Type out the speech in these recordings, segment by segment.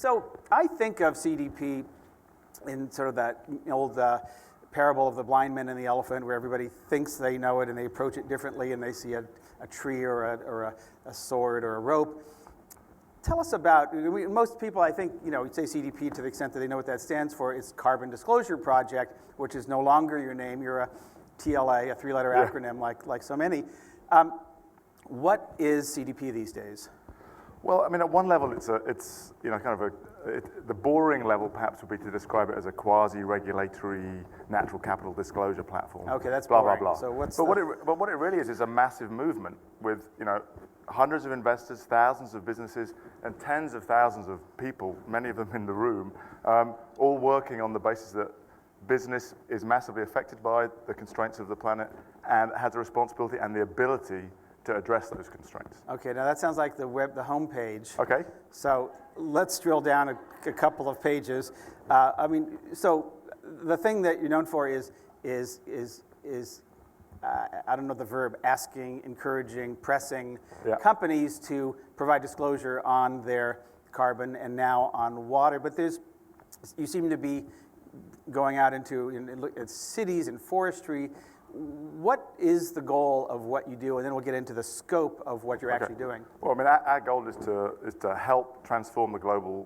So I think of CDP in sort of that old parable of the blind man and the elephant, where everybody thinks they know it and they approach it differently, and they see a tree or a sword or a rope. Tell us about, most people, I think, say CDP to the extent that they know what that stands for. It's Carbon Disclosure Project, which is no longer your name. You're a TLA, a three-letter acronym like so many. What is CDP these days? Well, I mean, at one level, it's the boring level perhaps would be to describe it as a quasi-regulatory natural capital disclosure platform. Okay, that's blah, boring. blah, blah. So what's but what it really is a massive movement with, hundreds of investors, thousands of businesses, and tens of thousands of people, many of them in the room, all working on the basis that business is massively affected by the constraints of the planet and has a responsibility and the ability to address those constraints. Okay, now that sounds like the home page. Okay. So let's drill down a couple of pages. So the thing that you're known for is I don't know the verb, asking, encouraging, pressing companies to provide disclosure on their carbon and now on water. But you seem to be going out into cities and forestry. What is the goal of what you do? And then we'll get into the scope of what you're actually doing. Well, I mean, our goal is to help transform the global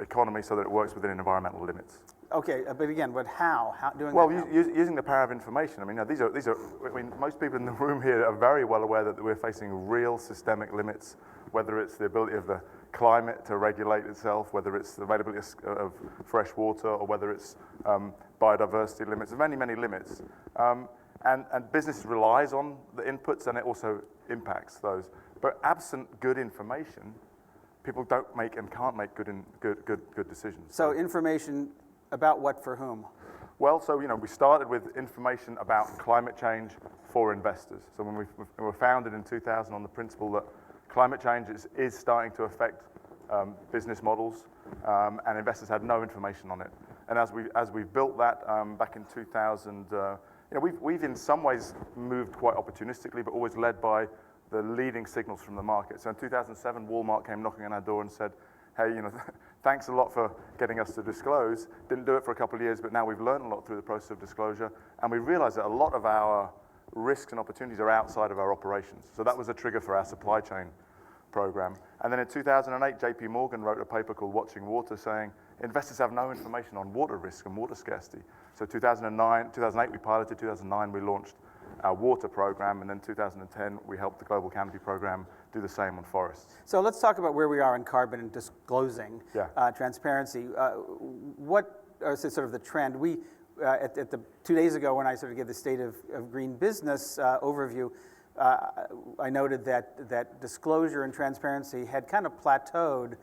economy so that it works within environmental limits. Okay, but again, how doing well, that? Well, using the power of information. I mean, these are. I mean, most people in the room here are very well aware that we're facing real systemic limits, whether it's the ability of the climate to regulate itself, whether it's the availability of fresh water, or whether it's biodiversity limits. There's many limits. And business relies on the inputs, and it also impacts those. But absent good information, people don't make and can't make good decisions. So information about what for whom? Well, so we started with information about climate change for investors. So when we were founded in 2000 on the principle that climate change is starting to affect business models, and investors had no information on it. And as we built that back in 2000. We've in some ways moved quite opportunistically, but always led by the leading signals from the market. So in 2007, Walmart came knocking on our door and said, hey, thanks a lot for getting us to disclose. Didn't do it for a couple of years, but now we've learned a lot through the process of disclosure, and we realized that a lot of our risks and opportunities are outside of our operations. So that was a trigger for our supply chain program. And then in 2008, JP Morgan wrote a paper called Watching Water saying, investors have no information on water risk and water scarcity. So 2008 we piloted, 2009 we launched our water program, and then 2010 we helped the Global Canopy program do the same on forests. So let's talk about where we are in carbon and disclosing transparency. What is sort of the trend? We, at the 2 days ago when I sort of gave the State of Green Business overview, I noted that disclosure and transparency had kind of plateaued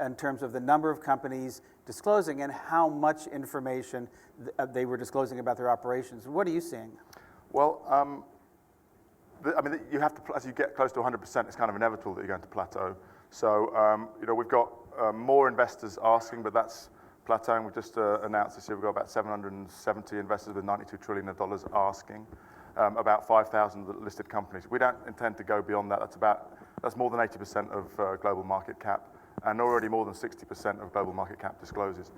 in terms of the number of companies disclosing and how much information they were disclosing about their operations. What are you seeing? Well, I mean, you have to, as you get close to 100%, it's kind of inevitable that you're going to plateau. So, we've got more investors asking, but that's plateauing. We've just announced this year we've got about 770 investors with $92 trillion asking, about 5,000 listed companies. We don't intend to go beyond that. That's more than 80% of global market cap, and already more than 60% of global market cap discloses.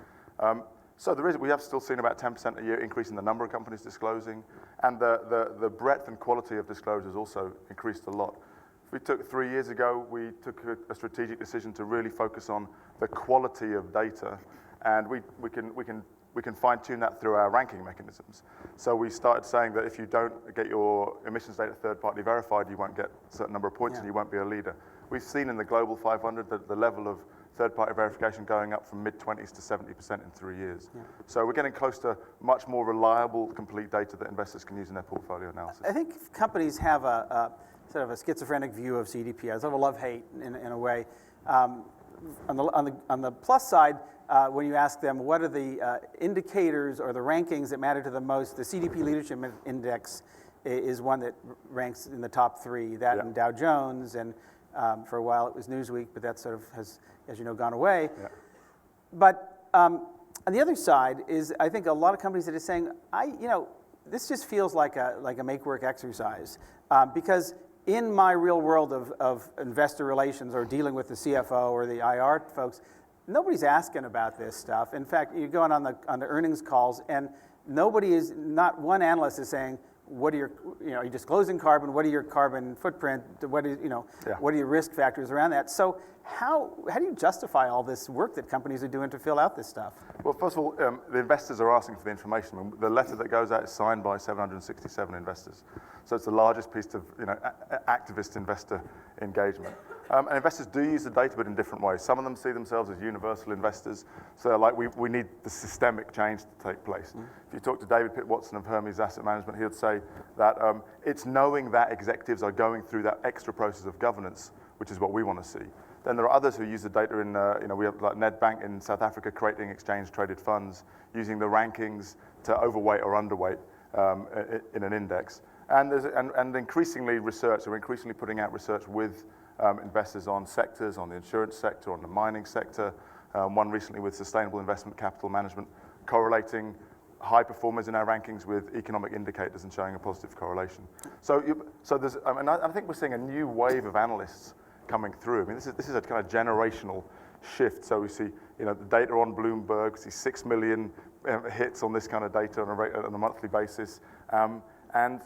So we have still seen about 10% a year increase in the number of companies disclosing, and the breadth and quality of disclosures also increased a lot. We took 3 years ago, we took a strategic decision to really focus on the quality of data, and we can fine-tune that through our ranking mechanisms. So we started saying that if you don't get your emissions data third-party verified, you won't get a certain number of points and you won't be a leader. We've seen in the Global 500 that the level of third-party verification going up from mid-20s to 70% in 3 years. Yeah. So we're getting close to much more reliable, complete data that investors can use in their portfolio analysis. I think companies have a sort of a schizophrenic view of CDP, sort of a love-hate in a way. On the plus side, when you ask them what are the indicators or the rankings that matter to them most, the CDP Leadership Index is one that ranks in the top 3. That and Dow Jones, and for a while it was Newsweek, but that sort of has, as you know, gone away. Yeah. But on the other side is, I think a lot of companies that are saying, this just feels like a make-work exercise, because in my real world of investor relations or dealing with the CFO or the IR folks, nobody's asking about this stuff. In fact, you're going on the earnings calls, and not one analyst is saying, what are your, are you disclosing carbon? What are your carbon footprint? What is, what are your risk factors around that? So how do you justify all this work that companies are doing to fill out this stuff? Well, first of all, the investors are asking for the information. I mean, the letter that goes out is signed by 767 investors. So it's the largest piece of activist investor engagement. And investors do use the data, but in different ways. Some of them see themselves as universal investors. So like we need the systemic change to take place. If you talk to David Pitt Watson of Hermes Asset Management, he would say that it's knowing that executives are going through that extra process of governance, which is what we want to see. Then there are others who use the data in, we have like Nedbank in South Africa creating exchange-traded funds, using the rankings to overweight or underweight in an index. And increasingly we're increasingly putting out research with investors on sectors, on the insurance sector, on the mining sector, one recently with sustainable investment capital management, correlating high performers in our rankings with economic indicators and showing a positive correlation. So there's, I think we're seeing a new wave of analysts coming through. I mean, this is a kind of generational shift. So we see, the data on Bloomberg, we see 6 million hits on this kind of data on a monthly basis, and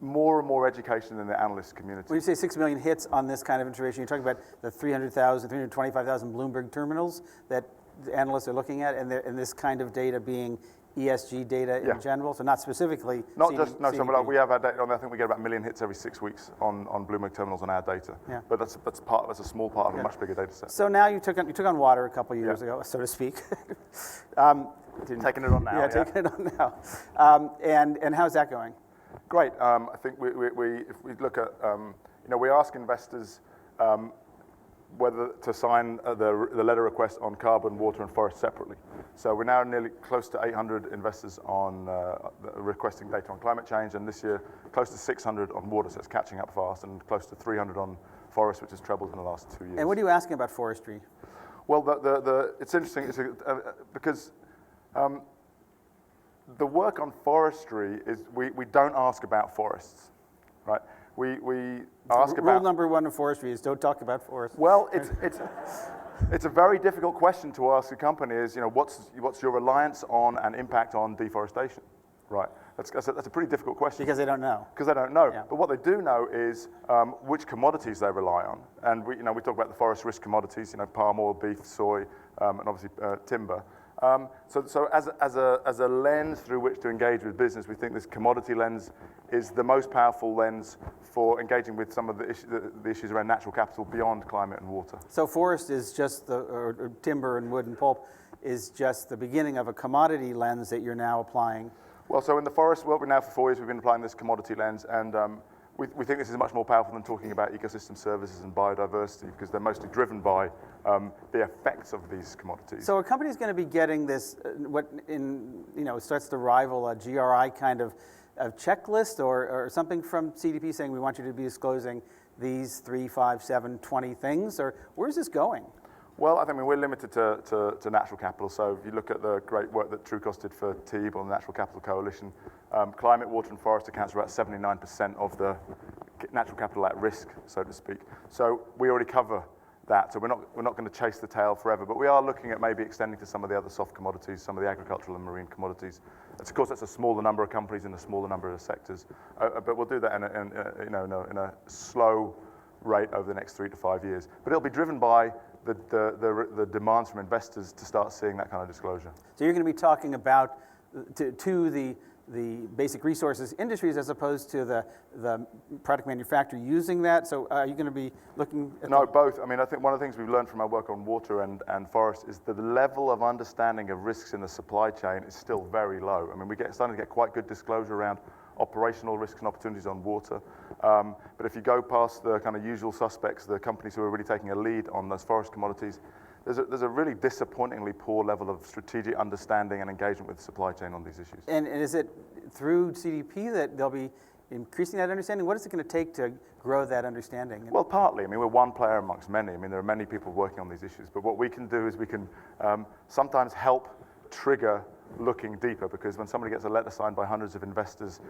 more and more education in the analyst community. When you say 6 million hits on this kind of information, you're talking about the 300,000, 325,000 Bloomberg terminals that the analysts are looking at, and this kind of data being ESG data in general, so not specifically CDP. We have our data on there. I think we get about 1 million hits every 6 weeks on Bloomberg terminals on our data. Yeah. But that's a small part of a much bigger data set. So now you took on water a couple of years ago, so to speak. Taking it on now. Yeah, taking it on now. And how's that going? Great. I think if we look at, we ask investors whether to sign the letter request on carbon, water, and forest separately. So we're now nearly close to 800 investors on requesting data on climate change, and this year close to 600 on water, so it's catching up fast, and close to 300 on forest, which has trebled in the last 2 years. And what are you asking about forestry? Well, it's interesting because the work on forestry is we don't ask about forests, right? We ask about... Rule number one of forestry is don't talk about forests. Well, it's a very difficult question to ask a company is, what's your reliance on and impact on deforestation, right? That's a pretty difficult question. Because they don't know. Because they don't know. Yeah. But what they do know is which commodities they rely on. And we talk about the forest risk commodities, palm oil, beef, soy, and obviously timber. So as a lens through which to engage with business, we think this commodity lens is the most powerful lens for engaging with some of the issues around natural capital beyond climate and water. So forest is just or timber and wood and pulp is just the beginning of a commodity lens that you're now applying. Well, so in the forest world, now for 4 years we've been applying this commodity lens, and we think this is much more powerful than talking about ecosystem services and biodiversity, because they're mostly driven by the effects of these commodities. So are companies going to be getting this, starts to rival a GRI kind of checklist or something from CDP saying we want you to be disclosing these 3, 5, 7, 20 things, or where's this going? Well, I think we're limited to natural capital. So if you look at the great work that Trucost did for TEEB on the Natural Capital Coalition, climate, water, and forest accounts for about 79% of the natural capital at risk, so to speak. So we already cover that. So we're not going to chase the tail forever, but we are looking at maybe extending to some of the other soft commodities, some of the agricultural and marine commodities. Of course, that's a smaller number of companies in a smaller number of sectors, but we'll do that in a slow rate over the next 3 to 5 years. But it'll be driven by the demands from investors to start seeing that kind of disclosure. So you're going to be talking about to the basic resources industries as opposed to the product manufacturer using that? So are you going to be looking at... No, both. I mean, I think one of the things we've learned from our work on water and forest is that the level of understanding of risks in the supply chain is still very low. I mean, starting to get quite good disclosure around operational risks and opportunities on water. But if you go past the kind of usual suspects, the companies who are really taking a lead on those forest commodities, there's a really disappointingly poor level of strategic understanding and engagement with the supply chain on these issues. And is it through CDP that they'll be increasing that understanding? What is it going to take to grow that understanding? Well, partly. I mean, we're one player amongst many. I mean, there are many people working on these issues. But what we can do is we can sometimes help trigger looking deeper, because when somebody gets a letter signed by hundreds of investors,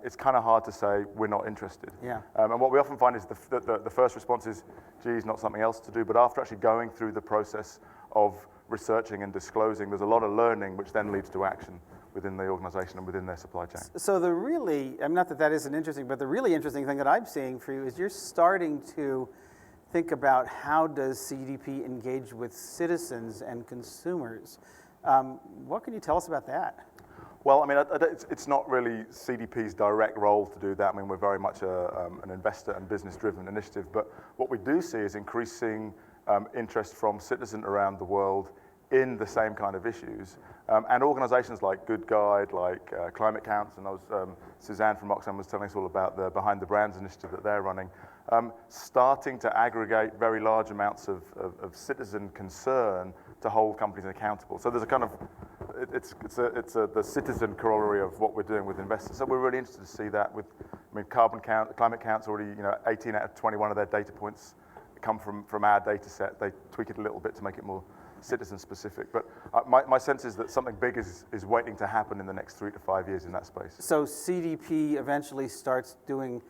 it's kind of hard to say we're not interested. Yeah. And what we often find is the first response is, geez, not something else to do. But after actually going through the process of researching and disclosing. There's a lot of learning which then leads to action within the organization and within their supply chain. So the really, I mean, not that that isn't interesting, but the really interesting thing that I'm seeing for you is you're starting to think about how does CDP engage with citizens and consumers. What can you tell us about that? Well, I mean, it's not really CDP's direct role to do that. I mean, we're very much an investor and business-driven initiative, but what we do see is increasing interest from citizens around the world in the same kind of issues. And organizations like Good Guide, like Climate Counts, and Suzanne from Oxfam was telling us all about the Behind the Brands initiative that they're running, starting to aggregate very large amounts of citizen concern to hold companies accountable. So there's a kind of, it's the citizen corollary of what we're doing with investors. So we're really interested to see that with, I mean, Climate Counts already, 18 out of 21 of their data points come from our data set. They tweak it a little bit to make it more citizen specific. But my sense is that something big is waiting to happen in the next 3 to 5 years in that space. So CDP eventually starts doing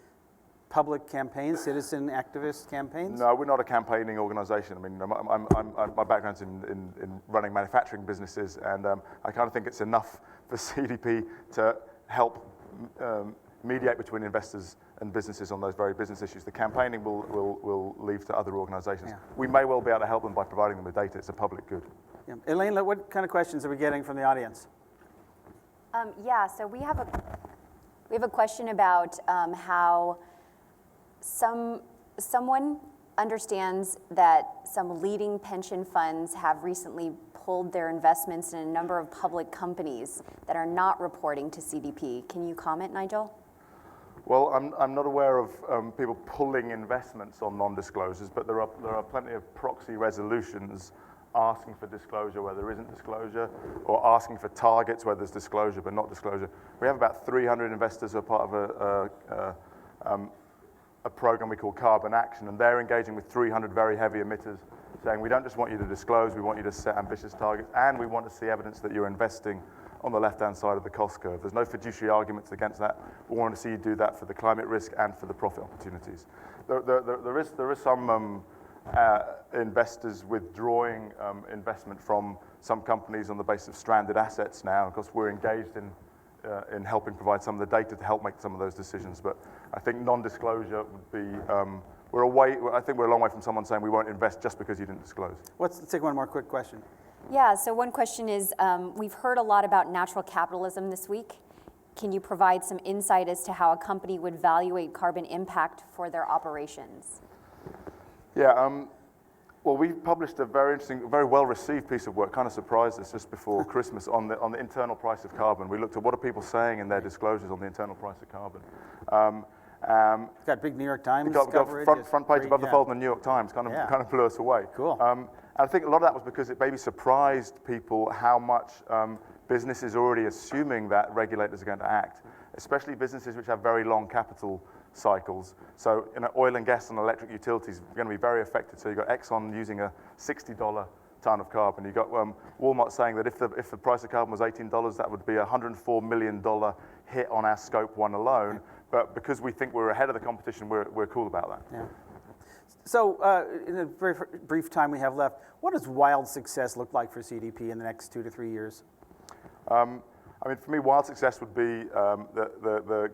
public campaigns, citizen activist campaigns? No, we're not a campaigning organization. I mean, my background's in running manufacturing businesses, and I kind of think it's enough for CDP to help mediate between investors and businesses on those very business issues. The campaigning will leave to other organizations. Yeah. We may well be able to help them by providing them with data. It's a public good. Yeah. Elaine, what kind of questions are we getting from the audience? So we have a question about how someone understands that some leading pension funds have recently pulled their investments in a number of public companies that are not reporting to CDP. Can you comment, Nigel? Well, I'm not aware of people pulling investments on non-disclosures, but there are plenty of proxy resolutions asking for disclosure where there isn't disclosure, or asking for targets where there's disclosure but not disclosure. We have about 300 investors who are part of a program we call Carbon Action, and they're engaging with 300 very heavy emitters, saying we don't just want you to disclose, we want you to set ambitious targets, and we want to see evidence that you're investing on the left-hand side of the cost curve. There's no fiduciary arguments against that. We want to see you do that for the climate risk and for the profit opportunities. There is some investors withdrawing investment from some companies on the basis of stranded assets now. Of course, we're engaged in helping provide some of the data to help make some of those decisions. But I think non-disclosure would be, I think we're a long way from someone saying we won't invest just because you didn't disclose. Let's take one more quick question. Yeah, so one question is, we've heard a lot about natural capitalism this week. Can you provide some insight as to how a company would evaluate carbon impact for their operations? Yeah, well, we published a very interesting, very well-received piece of work, kind of surprised us just before Christmas, on the internal price of carbon. We looked at what are people saying in their disclosures on the internal price of carbon. It's got big New York Times coverage. Front page above the fold in the New York Times, kind of blew us away. Cool. And I think a lot of that was because it maybe surprised people how much business is already assuming that regulators are going to act, especially businesses which have very long capital cycles. So oil and gas and electric utilities are going to be very affected. So you've got Exxon using a $60 ton of carbon. You've got Walmart saying that if the price of carbon was $18, that would be a $104 million hit on our Scope 1 alone. But because we think we're ahead of the competition, we're cool about that. Yeah. So in the very brief time we have left, what does wild success look like for CDP in the next 2 to 3 years? I mean, for me, wild success would be the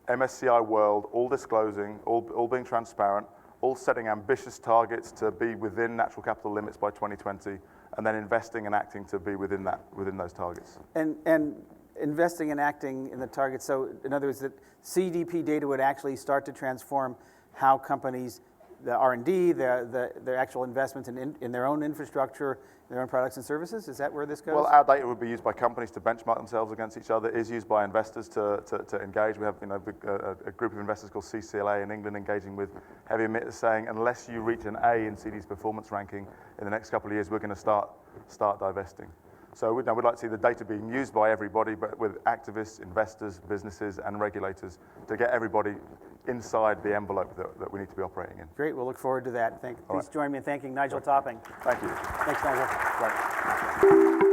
MSCI world all disclosing, all being transparent, all setting ambitious targets to be within natural capital limits by 2020, and then investing and acting to be within those targets. And investing and acting in the targets. So in other words, that CDP data would actually start to transform how companies, the R&D, their actual investments in their own infrastructure, their own products and services? Is that where this goes? Well, our data would be used by companies to benchmark themselves against each other. It is used by investors to engage. We have a group of investors called CCLA in England engaging with heavy emitters, saying unless you reach an A in CD's performance ranking in the next couple of years, we're going to start divesting. So we'd like to see the data being used by everybody, but with activists, investors, businesses, and regulators to get everybody inside the envelope that we need to be operating in. Great, we'll look forward to that. Please join me in thanking Nigel Topping. Thank you. Thanks, Nigel. Thanks.